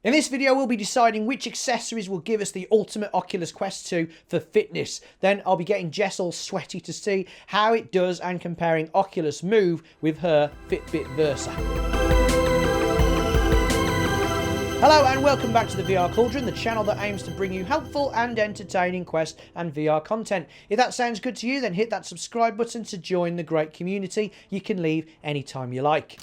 In this video, we'll be deciding which accessories will give us the ultimate Oculus Quest 2 for fitness. Then I'll be getting Jess all sweaty to see how it does and comparing Oculus Move with her Fitbit Versa. Hello and welcome back to the VRCauldron, the channel that aims to bring you helpful and entertaining Quest and VR content. If that sounds good to you, then hit that subscribe button to join the great community. You can leave anytime you like.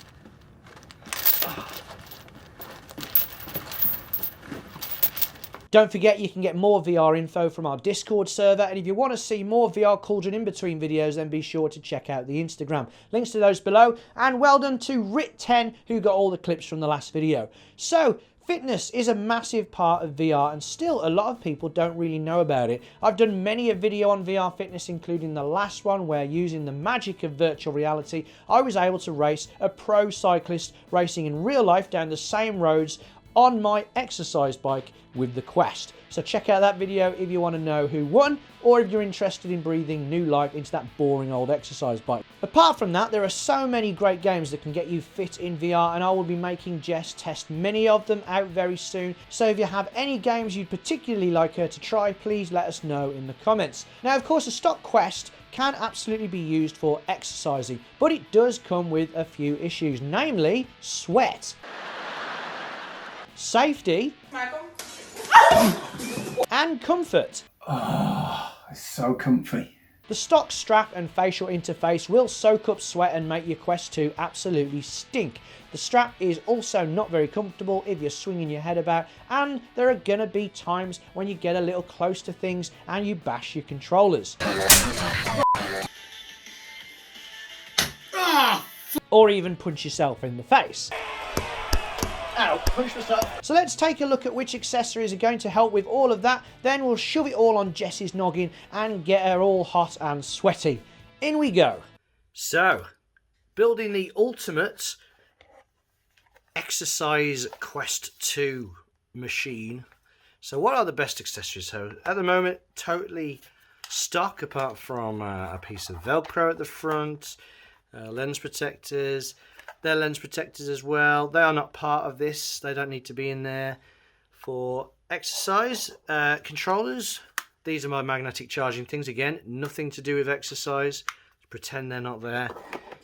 Don't forget you can get more VR info from our Discord server, and if you want to see more VRCauldron in between videos, then be sure to check out the Instagram. Links to those below, and well done to Rit10 who got all the clips from the last video. So, fitness is a massive part of VR and still a lot of people don't really know about it. I've done many a video on VR fitness, including the last one where using the magic of virtual reality, I was able to race a pro cyclist racing in real life down the same roads on my exercise bike with the Quest. So check out that video if you want to know who won, or if you're interested in breathing new life into that boring old exercise bike. Apart from that, there are so many great games that can get you fit in VR, and I will be making Jess test many of them out very soon. So if you have any games you'd particularly like her to try, please let us know in the comments. Now, of course, a stock Quest can absolutely be used for exercising, but it does come with a few issues, namely sweat, safety, and comfort. Oh, it's so comfy. The stock strap and facial interface will soak up sweat and make your Quest 2 absolutely stink. The strap is also not very comfortable if you're swinging your head about, and there are gonna be times when you get a little close to things and you bash your controllers. Or even punch yourself in the face. Ow, punch myself. So let's take a look at which accessories are going to help with all of that. Then we'll shove it all on Jess's noggin and get her all hot and sweaty. In we go. So, building the ultimate exercise Quest 2 machine. So what are the best accessories? So at the moment, totally stock apart from a piece of Velcro at the front, lens protectors. They're lens protectors as well. They are not part of this. They don't need to be in there for exercise. Controllers. These are my magnetic charging things. Again, nothing to do with exercise. Pretend they're not there.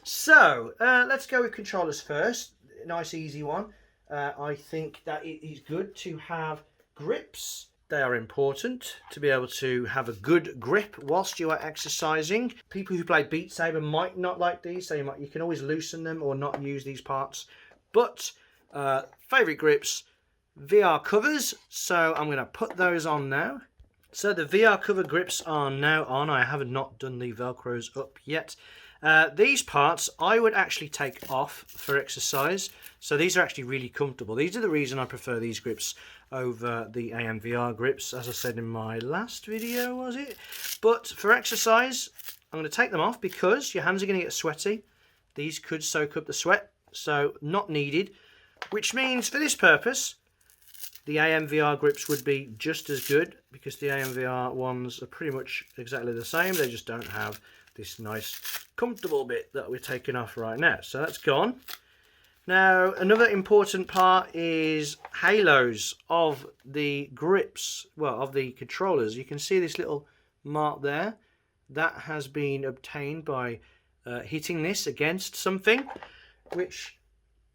So, let's go with controllers first. Nice, easy one. I think that it is good to have grips. They are important to be able to have a good grip whilst you are exercising. People who play Beat Saber might not like these, so you can always loosen them or not use these parts. But favourite grips, VR covers. So I'm going to put those on now. So the VR cover grips are now on. I have not done the Velcros up yet. These parts I would actually take off for exercise. So these are actually really comfortable. These are the reason I prefer these grips over the AMVR grips, as I said in my last video, was it? But for exercise, I'm going to take them off because your hands are going to get sweaty. These could soak up the sweat, so not needed. Which means for this purpose, the AMVR grips would be just as good because the AMVR ones are pretty much exactly the same. They just don't have this nice comfortable bit that we're taking off right now. So that's gone. Now, another important part is halos of the grips, well, of the controllers. You can see this little mark there. That has been obtained by hitting this against something, which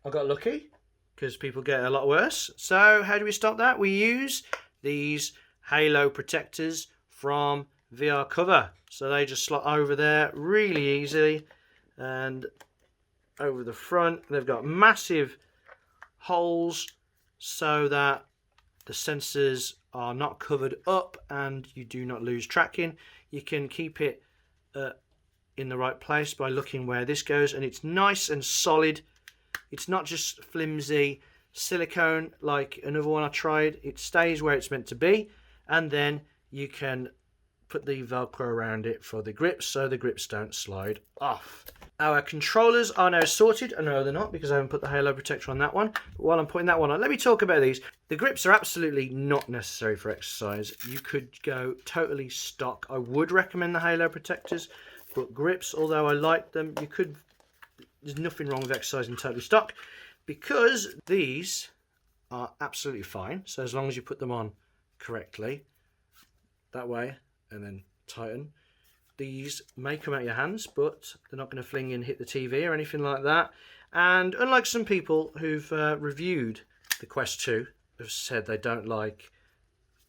I got lucky because people get a lot worse. So how do we stop that? We use these halo protectors from VR cover. So they just slot over there really easily, and over the front they've got massive holes so that the sensors are not covered up and you do not lose tracking. You can keep it in the right place by looking where this goes, and it's nice and solid. It's not just flimsy silicone like another one I tried. It stays where it's meant to be, and then you can put the Velcro around it for the grips so the grips don't slide off. Our controllers are now sorted. I know they're not because I haven't put the halo protector on that one. But while I'm putting that one on, let me talk about these. The grips are absolutely not necessary for exercise. You could go totally stock. I would recommend the halo protectors, but grips, although I like them, there's nothing wrong with exercising totally stock because these are absolutely fine. So as long as you put them on correctly, that way, and then tighten. These may come out your hands, but they're not going to fling and hit the TV or anything like that. And unlike some people who've reviewed the Quest 2, have said they don't like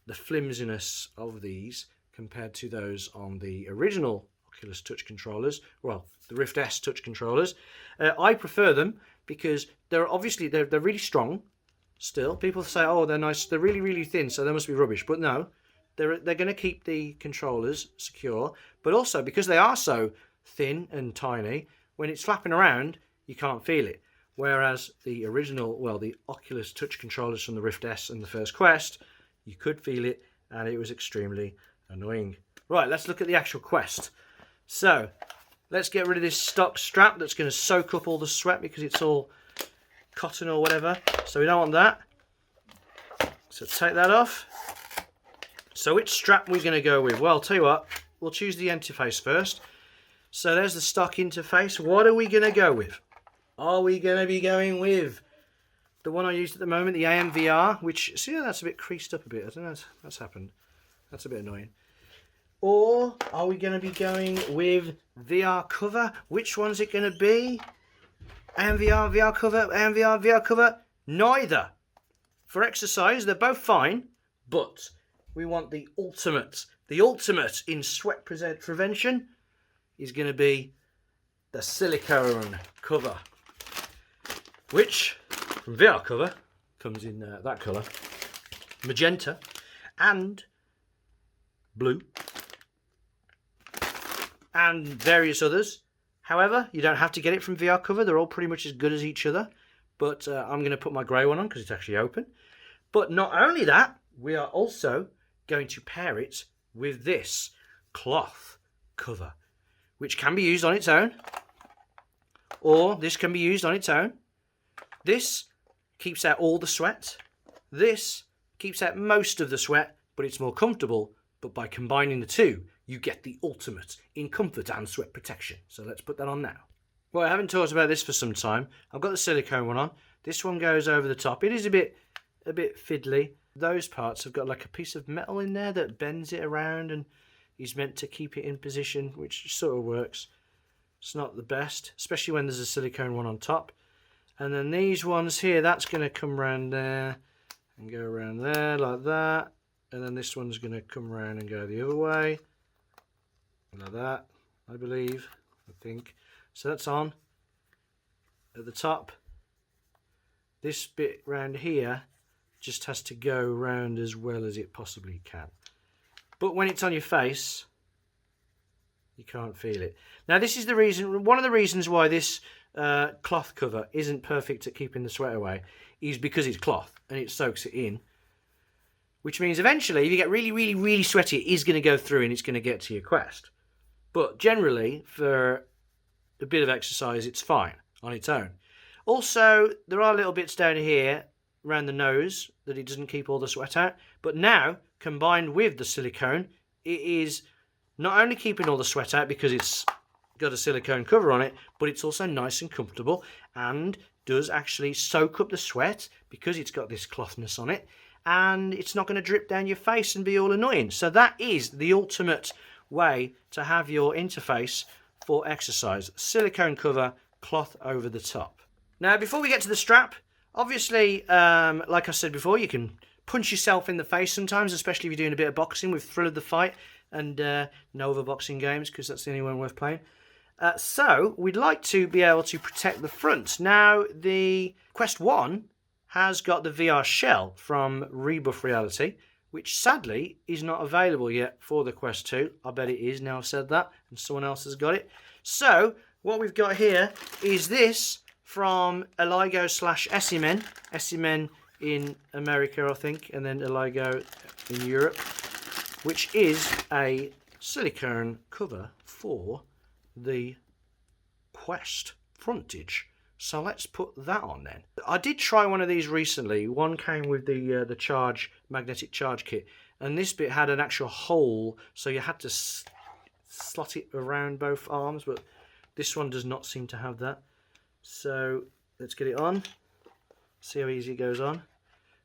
the flimsiness of these compared to those on the original Oculus touch controllers, well, the Rift S touch controllers. I prefer them because they're really strong still. People say, oh, they're nice, they're really, really thin, so they must be rubbish. But no, they're going to keep the controllers secure. But also, because they are so thin and tiny, when it's flapping around, you can't feel it. Whereas the original, well, the Oculus touch controllers from the Rift S and the first Quest, you could feel it, and it was extremely annoying. Right, let's look at the actual Quest. So, let's get rid of this stock strap that's going to soak up all the sweat because it's all cotton or whatever. So we don't want that. So take that off. So which strap are we going to go with? Well, I'll tell you what, we'll choose the interface first. So there's the stock interface. What are we going to go with? Are we going to be going with the one I used at the moment, the AMVR, which, see, that's a bit creased up a bit. I don't know that's happened. That's a bit annoying. Or are we going to be going with VR cover? Which one's it going to be? AMVR, VR cover, AMVR, VR cover? Neither. For exercise, they're both fine, but we want the ultimate. The ultimate in sweat prevention is going to be the silicone cover, which from VR cover comes in that colour, magenta and blue, and various others. However, you don't have to get it from VR cover. They're all pretty much as good as each other. But I'm going to put my grey one on because it's actually open. But not only that, we are also going to pair it with this cloth cover, which can be used on its own, or this can be used on its own. This keeps out all the sweat. This keeps out most of the sweat, but it's more comfortable. But by combining the two, you get the ultimate in comfort and sweat protection. So let's put that on now. Well, I haven't talked about this for some time. I've got the silicone one on. This one goes over the top. It is a bit fiddly. Those parts have got like a piece of metal in there that bends it around and is meant to keep it in position, which sort of works. It's not the best, especially when there's a silicone one on top. And then these ones here, that's going to come around there and go around there like that. And then this one's going to come around and go the other way. Like that, I believe, I think. So that's on at the top. This bit round here just has to go round as well as it possibly can. But when it's on your face, you can't feel it. Now this is the reason, one of the reasons why this cloth cover isn't perfect at keeping the sweat away is because it's cloth and it soaks it in. Which means eventually, if you get really, really, really sweaty, it is going to go through and it's going to get to your Quest. But generally, for a bit of exercise, it's fine on its own. Also, there are little bits down here around the nose that it doesn't keep all the sweat out. But now, combined with the silicone, it is not only keeping all the sweat out because it's got a silicone cover on it, but it's also nice and comfortable and does actually soak up the sweat because it's got this clothness on it. And it's not going to drip down your face and be all annoying. So that is the ultimate way to have your interface for exercise. Silicone cover, cloth over the top. Now, before we get to the strap, obviously, like I said before, you can punch yourself in the face sometimes, especially if you're doing a bit of boxing with Thrill of the Fight and no other boxing games, because that's the only one worth playing. So we'd like to be able to protect the front. Now, the Quest 1 has got the VR shell from Rebuff Reality, which sadly is not available yet for the Quest 2. I bet it is now I've said that, and someone else has got it. So, what we've got here is this from Elygo / Esimen. Esimen in America, I think, and then Elygo in Europe, which is a silicone cover for the Quest frontage. So let's put that on then. I did try one of these recently. One came with the magnetic charge kit, and this bit had an actual hole, so you had to slot it around both arms, but this one does not seem to have that. So let's get it on, see how easy it goes on.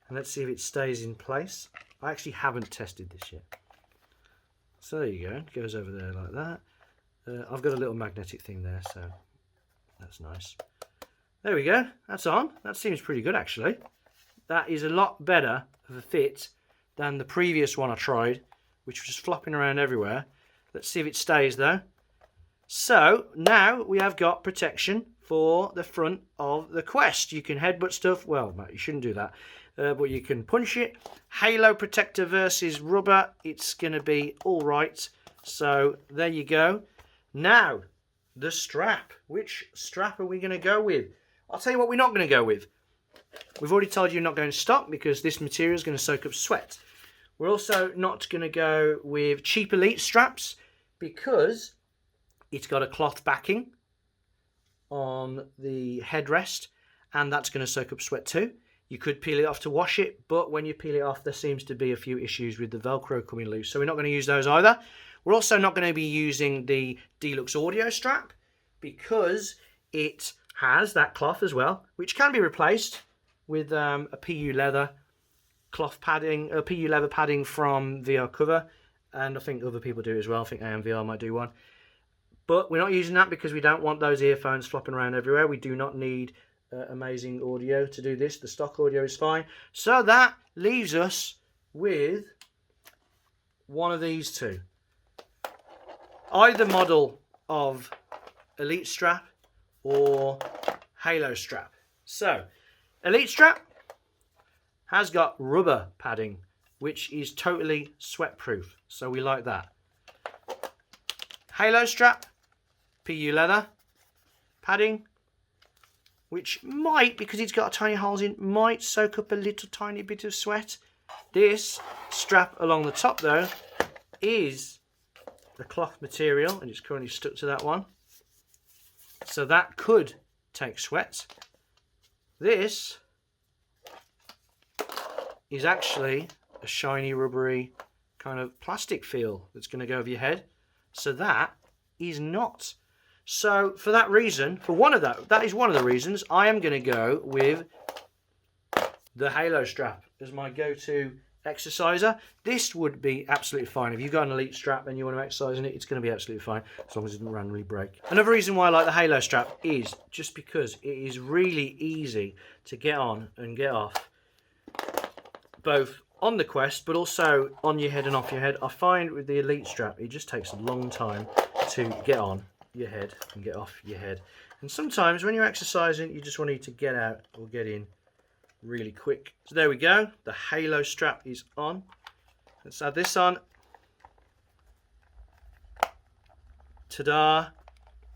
And let's see if it stays in place. I actually haven't tested this yet. So there you go. It goes over there like that. I've got a little magnetic thing there, so that's nice. There we go. That's on. That seems pretty good, actually. That is a lot better of a fit than the previous one I tried, which was just flopping around everywhere. Let's see if it stays, though. So now we have got protection for the front of the Quest. You can headbutt stuff. Well, you shouldn't do that. But you can punch it. Halo protector versus rubber. It's going to be all right. So there you go. Now, the strap. Which strap are we going to go with? I'll tell you what we're not going to go with. We've already told you not going to stock because this material is going to soak up sweat. We're also not going to go with cheap Elite straps because it's got a cloth backing on the headrest and that's going to soak up sweat too. You could peel it off to wash it, but when you peel it off, there seems to be a few issues with the Velcro coming loose. So we're not going to use those either. We're also not going to be using the Deluxe Audio Strap because it has that cloth as well, which can be replaced with a PU leather cloth padding, a PU leather padding from VR Cover, and I think other people do as well. I think AMVR might do one. But we're not using that because we don't want those earphones flopping around everywhere. We do not need amazing audio to do this. The stock audio is fine. So that leaves us with one of these two. Either model of Elite strap or Halo strap. So, Elite strap has got rubber padding, which is totally sweat proof. So we like that. Halo strap, PU leather padding, which might, because it's got tiny holes in, might soak up a little tiny bit of sweat. This strap along the top though is the cloth material and it's currently stuck to that one. So that could take sweat. This is actually a shiny rubbery kind of plastic feel that's going to go over your head. So that is not. So for that reason, that is one of the reasons I am going to go with the Halo strap as my go-to exerciser. This would be absolutely fine. If you've got an Elite strap and you want to exercise in it, it's going to be absolutely fine as long as it doesn't randomly break. Another reason why I like the Halo strap is just because it is really easy to get on and get off, both on the Quest but also on your head and off your head. I find with the Elite strap it just takes a long time to get on your head and get off your head, and sometimes when you're exercising you just want to get out or get in really quick. So there we go, the Halo strap is on. Let's add this on. Ta-da!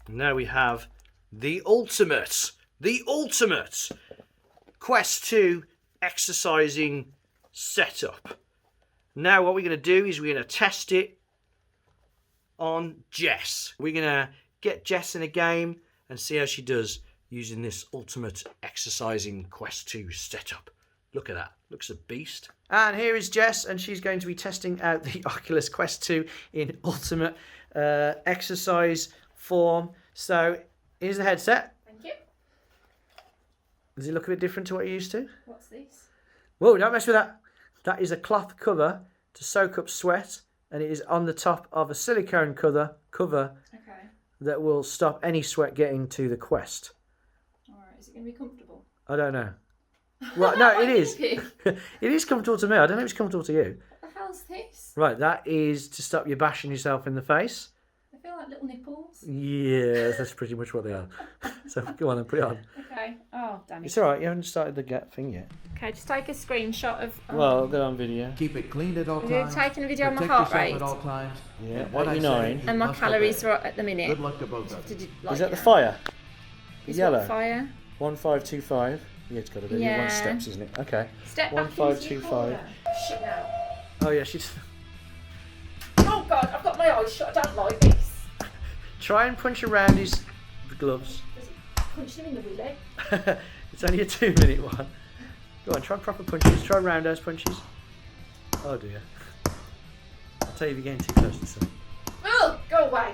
Now we have the ultimate Quest 2 exercising setup. Now what we're going to do is we're going to test it on Jess. We're going to get Jess in a game and see how she does using this ultimate exercising Quest 2 setup. Look at that. Looks a beast. And here is Jess, and she's going to be testing out the Oculus Quest 2 in ultimate exercise form. So here's the headset. Thank you. Does it look a bit different to what you're used to? What's this? Whoa, don't mess with that. That is a cloth cover to soak up sweat, and it is on the top of a silicone cover Okay. that will stop any sweat getting to the Quest. Alright, is it going to be comfortable? I don't know. Well, no, it is. It is comfortable to me. I don't know if it's comfortable to you. What the hell's this? Right, that is to stop you bashing yourself in the face. I feel like little nipples. Yeah, that's pretty much what they are. So go on and put it on. Okay. Oh, damn it. It's alright, you haven't started the get thing yet. Okay, just take a screenshot of... Well, they're on video. Keep it clean at all Have you times. taking a video of my Protect heart yourself rate? at all times. Yeah, And what I 89. say, And my must calories obey. are at the minute. Good luck to both of you. Is that the fire? The Is yellow? what fire? 1525. Yeah, it's got to be. Yeah. One steps, isn't it? Okay. Step back 1525. Shit now. Oh yeah, she's. Oh God, I've got my eyes shut. I don't like this. Try and punch around his gloves. Does it punch him in the willy? It's only a 2-minute one. Go on, try proper punches. Try roundhouse punches. Oh dear. I'll tell you if you're getting too close to something. Oh, go away.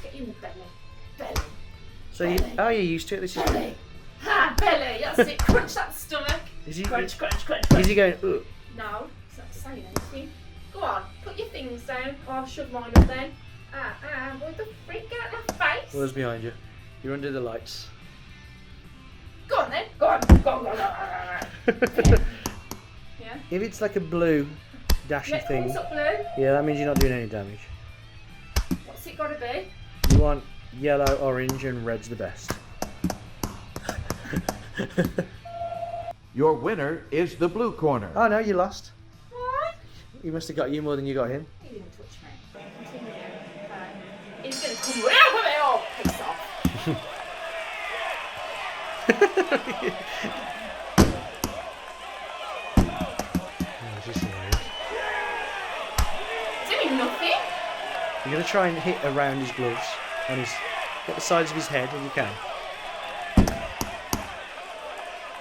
Get you in the belly. So you, oh, you're used to it. This is. Belly. Ha, belly. That's it. Crunch that stomach. Is he? Crunch, crunch, crunch, Is crunch. he going? Ugh. No, he's not saying anything. Go on, put your things down. I'll shove mine up then. What the freak? Get out my face. Where's behind you? You're under the lights. Go on then. Go on. Go on. Go on. Yeah. If it's like a blue dashy Let thing, thumbs up blue. yeah, that means you're not doing any damage. What's it got to be? You want yellow, orange, and red's the best. Your winner is the blue corner. Oh no, you lost. What? He must have got you more than you got him. He didn't touch me. Continue. He's going to come right with it all. Piss off. Doing nothing. You're going to try and hit around his gloves, on his, at the sides of his head if you can.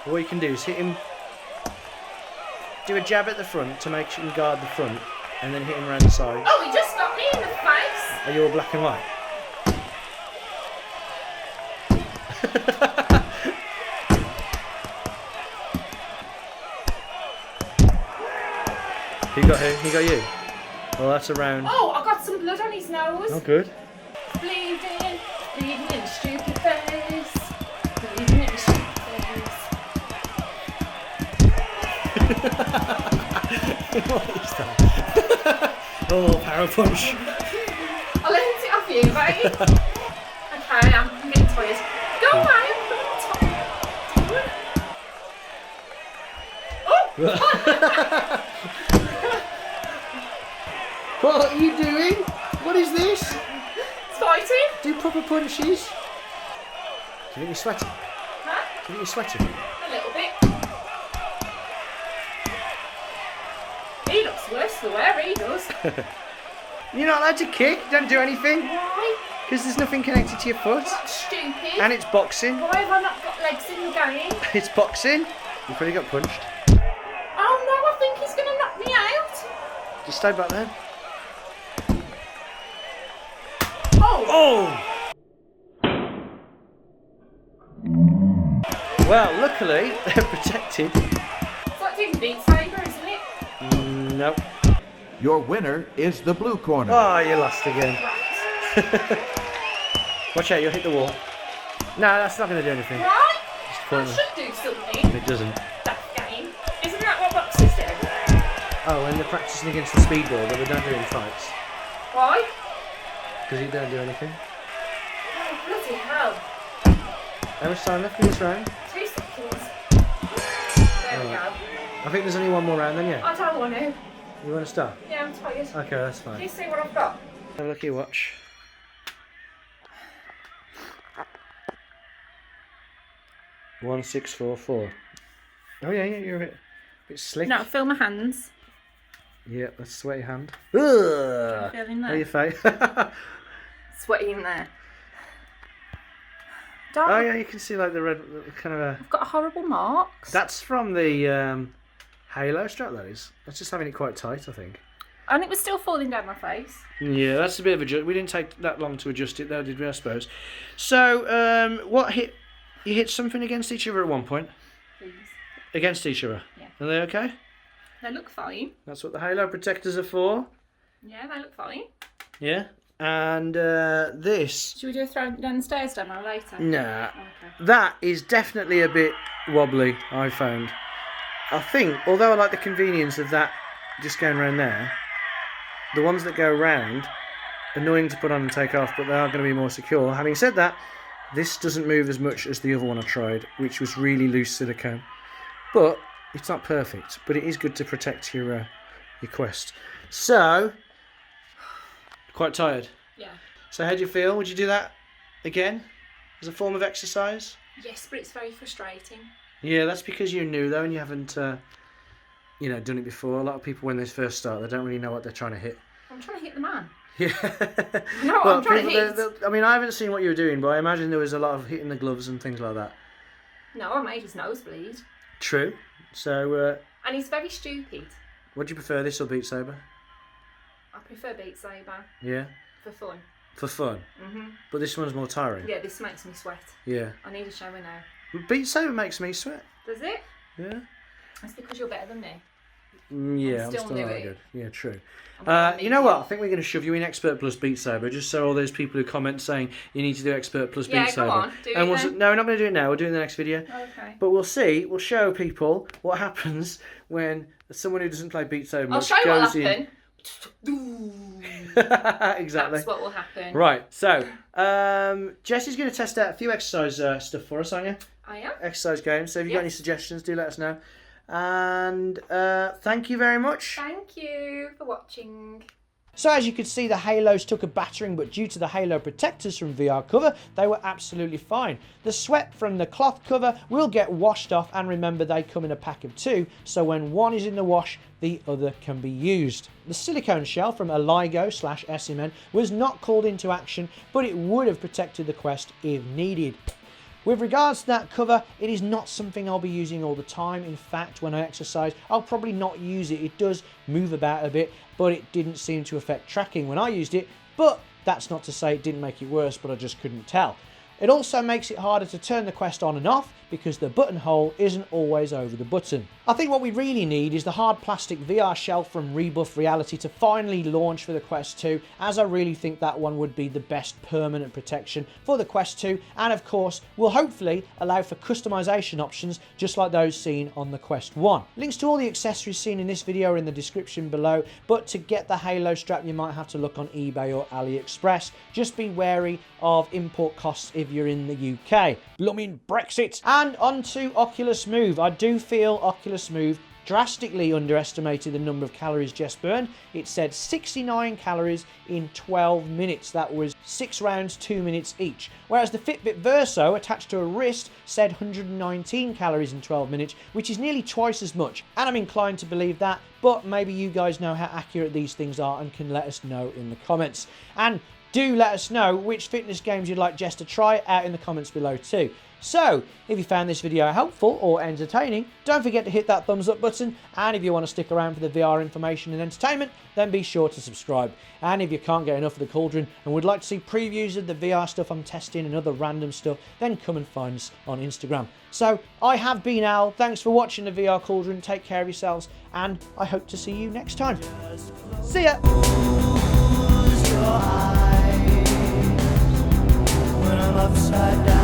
What you can do is hit him, do a jab at the front to make sure you can guard the front, and then hit him around the sides. Oh, he just got me in the face. Are you all black and white? He got who? He got you? Well, that's around. Oh, I got some blood on his nose. Oh, good. Bleeding, bleeding in the stupid face. Bleeding in the stupid face. What is that? Oh, power punch. I learned it off you, mate. Okay, I'm getting tired. Go away, I'm tired. Oh! What are you doing? What is this? It's fighting. Do proper punches. Do you think you're sweating? Huh? Do you think you're sweating? A little bit. He looks worse for wear, he does. You're not allowed to kick. Don't do anything. Why? Because there's nothing connected to your foot. That's stupid. And it's boxing. Why have I not got legs in the game? It's boxing. You've probably got punched. Oh no, I think he's going to knock me out. Just stay back there. Oh! Oh! Well, luckily, they're protected. It's like doing Beat Saber, isn't it? Nope. Your winner is the blue corner. Oh, you lost again. Right. Watch out, you'll hit the wall. No, that's not going to do anything. Right? Just That point them. should do something. It doesn't. That game. Isn't that what boxers do? Oh, when they're practicing against the speedball, but they don't do it in fights. Why? Because you don't do anything. Oh, bloody hell. How much time left in this round? 2 seconds. There we go. I think there's only one more round then, yeah? I don't want to. You want to start? Yeah, I'm tired. Okay, that's Can fine. you see what I've got? Have a look at your watch. One 644. Oh yeah, you're a bit slick. No, feel my hands. Yeah, that's a sweaty hand. Ugh. Feel in How there. your face? Sweaty in there. Don't. Oh yeah, you can see like the red kind of a. I've got horrible marks. That's from the Halo strap. That is. That's just having it quite tight, I think. And it was still falling down my face. Yeah, that's a bit of a adjust. We didn't take that long to adjust it, though, did we? I suppose. So, what hit? You hit something against each other at one point. Please. Against each other. Yeah. Are they okay? They look fine. That's what the Halo protectors are for. Yeah, they look fine. Yeah. And this. Should we do a throw down the stairs demo later? Nah. Okay. That is definitely a bit wobbly, I found. I think, although I like the convenience of that just going around there, the ones that go round, annoying to put on and take off, but they are going to be more secure. Having said that, this doesn't move as much as the other one I tried, which was really loose silicone. But it's not perfect, but it is good to protect your Quest. So, quite tired. Yeah. So how do you feel? Would you do that again as a form of exercise? Yes, but it's very frustrating. Yeah, that's because you're new though and you haven't done it before. A lot of people when they first start, they don't really know what they're trying to hit. I'm trying to hit the man. Yeah. No, I'm trying to hit. I mean, I haven't seen what you were doing, but I imagine there was a lot of hitting the gloves and things like that. No, I made his nose bleed. True. So, And he's very stupid. would you prefer this or Beat Saber? I prefer Beat Saber Yeah. for fun. For fun. Mhm. But this one's more tiring. Yeah, this makes me sweat. Yeah. I need a shower now. Beat Saber makes me sweat. Does it? Yeah. That's because you're better than me. Yeah, I'm still still new not at that it. good. Yeah, true. I'm You know what? I think we're going to shove you in Expert Plus Beat Saber, just so all those people who comment saying you need to do Expert Plus Beat Saber. Yeah, go on. Do and it then. No, we're not going to do it now. We'll do it in the next video. Okay. But we'll see. We'll show people what happens when someone who doesn't play Beat Saber I'll much show you goes what'll happen. Exactly. That's what will happen. Right. So, Jesse's going to test out a few exercise stuff for us, aren't you? I am. Exercise games. So if you've got any suggestions, do let us know. And thank you very much. Thank you for watching. So as you can see, the Halos took a battering, but due to the Halo protectors from VR cover, they were absolutely fine. The sweat from the cloth cover will get washed off, and remember they come in a pack of 2, so when one is in the wash, the other can be used. The silicone shell from Elygo/Esimen was not called into action, but it would have protected the Quest if needed. With regards to that cover, it is not something I'll be using all the time. In fact, when I exercise, I'll probably not use it. It does move about a bit, but it didn't seem to affect tracking when I used it. But that's not to say it didn't make it worse, but I just couldn't tell. It also makes it harder to turn the Quest on and off because the buttonhole isn't always over the button. I think what we really need is the hard plastic VR shell from Rebuff Reality to finally launch for the Quest 2, as I really think that one would be the best permanent protection for the Quest 2, and of course will hopefully allow for customization options just like those seen on the Quest 1. Links to all the accessories seen in this video are in the description below, but to get the Halo strap you might have to look on eBay or AliExpress. Just be wary of import costs if you're in the UK. Blooming Brexit! And on to Oculus Move. I do feel Oculus Move drastically underestimated the number of calories Jess burned. It said 69 calories in 12 minutes. That was 6 rounds, 2 minutes each. Whereas the Fitbit Versa, attached to a wrist, said 119 calories in 12 minutes, which is nearly twice as much. And I'm inclined to believe that, but maybe you guys know how accurate these things are and can let us know in the comments. And do let us know which fitness games you'd like Jess to try out in the comments below too. So, if you found this video helpful or entertaining, don't forget to hit that thumbs up button, and if you want to stick around for the VR information and entertainment, then be sure to subscribe. And if you can't get enough of the Cauldron and would like to see previews of the VR stuff I'm testing and other random stuff, then come and find us on Instagram. So, I have been Al, thanks for watching the VR Cauldron, take care of yourselves, and I hope to see you next time. See ya! When I'm upside down.